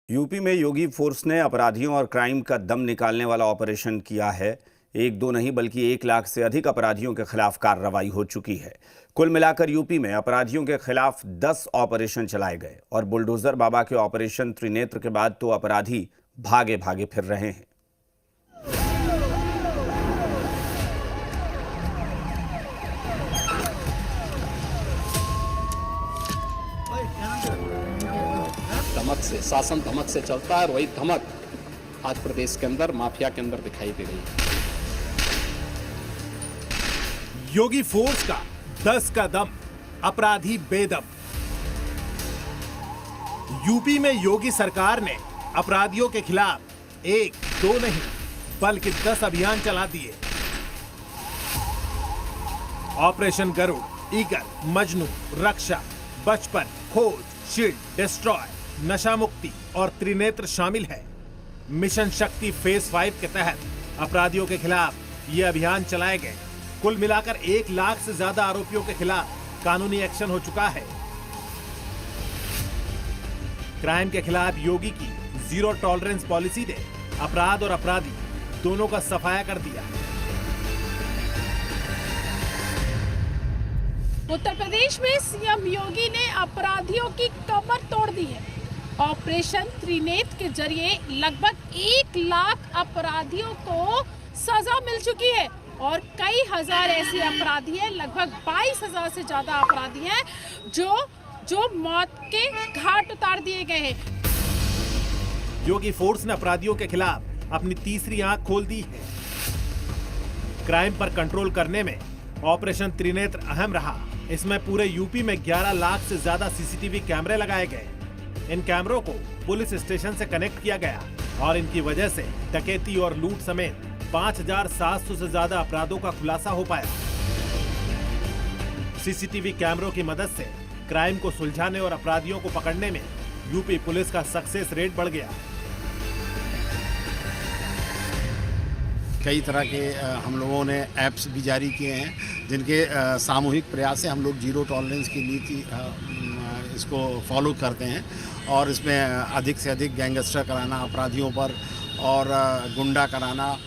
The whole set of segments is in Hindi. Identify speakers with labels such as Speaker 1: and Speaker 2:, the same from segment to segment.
Speaker 1: यूपी में योगी फोर्स ने अपराधियों और क्राइम का दम निकालने वाला ऑपरेशन किया है। एक दो नहीं बल्कि 1 लाख से अधिक अपराधियों के खिलाफ कार्रवाई हो चुकी है। कुल मिलाकर यूपी में अपराधियों के खिलाफ 10 ऑपरेशन चलाए गए और बुलडोजर बाबा के ऑपरेशन त्रिनेत्र के बाद तो अपराधी भागे भागे फिर रहे हैं।
Speaker 2: धमक से, शासन धमक से चलता है और वही धमक आज प्रदेश के अंदर माफिया के अंदर दिखाई दे रही है।
Speaker 3: योगी फोर्स का 10 का दम, अपराधी बेदम। यूपी में योगी सरकार ने अपराधियों के खिलाफ 1-2 नहीं बल्कि 10 अभियान चला दिए। ऑपरेशन गरुड़, ईगल, मजनू, रक्षा, बचपन, खोज, शील्ड, डिस्ट्रॉय, नशा मुक्ति और त्रिनेत्र शामिल है। मिशन शक्ति फेज 5 के तहत अपराधियों के खिलाफ ये अभियान चलाए गए। कुल मिलाकर 1 लाख से ज्यादा आरोपियों के खिलाफ कानूनी एक्शन हो चुका है। क्राइम के खिलाफ योगी की जीरो टॉलरेंस पॉलिसी ने अपराध और अपराधी दोनों का सफाया कर दिया।
Speaker 4: उत्तर प्रदेश में सीएम योगी ने अपराधियों की कमर तोड़ दी है। ऑपरेशन त्रिनेत्र के जरिए लगभग 1 लाख अपराधियों को सजा मिल चुकी है और कई हजार ऐसे अपराधी हैं, लगभग 22,000 से ज्यादा अपराधी हैं जो मौत के घाट उतार दिए गए हैं।
Speaker 3: योगी फोर्स ने अपराधियों के खिलाफ अपनी तीसरी आंख खोल दी है। क्राइम पर कंट्रोल करने में ऑपरेशन त्रिनेत्र अहम रहा। इसमें पूरे यूपी में 11 लाख से ज्यादा सीसीटीवी कैमरे लगाए गए। इन कैमरों को पुलिस स्टेशन से कनेक्ट किया गया और इनकी वजह से डकैती और लूट समेत 5,700 से ज्यादा अपराधों का खुलासा हो पाया। सीसीटीवी कैमरों की मदद से क्राइम को सुलझाने और अपराधियों को पकड़ने में यूपी पुलिस का सक्सेस रेट बढ़ गया।
Speaker 5: कई तरह के हम लोगों ने ऐप्स भी जारी किए हैं जिनके सामूहिक प्रयास से हम लोग जीरो टॉलरेंस की नीति इसको फॉलो करते हैं और इसमें अधिक से अधिक गैंगस्टर कराना अपराधियों पर और गुंडा कराना।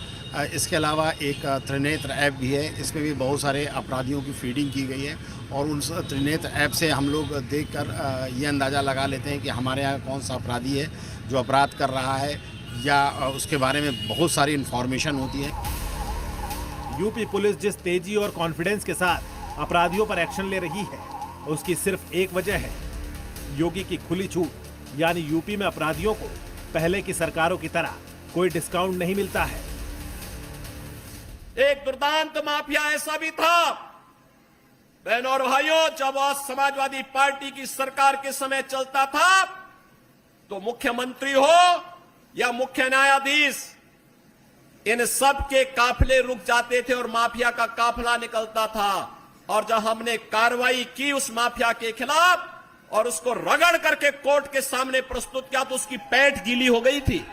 Speaker 5: इसके अलावा एक त्रिनेत्र ऐप भी है, इसमें भी बहुत सारे अपराधियों की फीडिंग की गई है और उन त्रिनेत्र ऐप से हम लोग देखकर ये अंदाज़ा लगा लेते हैं कि हमारे यहाँ कौन सा अपराधी है जो अपराध कर रहा है या उसके बारे में बहुत सारी इन्फॉर्मेशन होती है।
Speaker 3: यूपी पुलिस जिस तेजी और कॉन्फिडेंस के साथ अपराधियों पर एक्शन ले रही है उसकी सिर्फ एक वजह है, योगी की खुली छूट। यानी यूपी में अपराधियों को पहले की सरकारों की तरह कोई डिस्काउंट नहीं मिलता है।
Speaker 6: एक दुर्दांत माफिया ऐसा भी था बहनों और भाइयों, जब समाजवादी पार्टी की सरकार के समय चलता था तो मुख्यमंत्री हो या मुख्य न्यायाधीश, इन सब के काफिले रुक जाते थे और माफिया का काफिला निकलता था। और जब हमने कार्रवाई की उस माफिया के खिलाफ और उसको रगड़ करके कोर्ट के सामने प्रस्तुत किया तो उसकी पैंट गीली हो गई थी।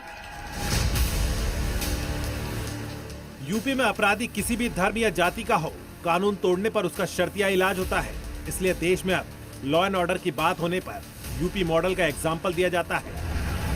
Speaker 3: यूपी में अपराधी किसी भी धर्म या जाति का हो, कानून तोड़ने पर उसका शर्तिया इलाज होता है। इसलिए देश में अब लॉ एंड ऑर्डर की बात होने पर यूपी मॉडल का एग्जाम्पल दिया जाता है।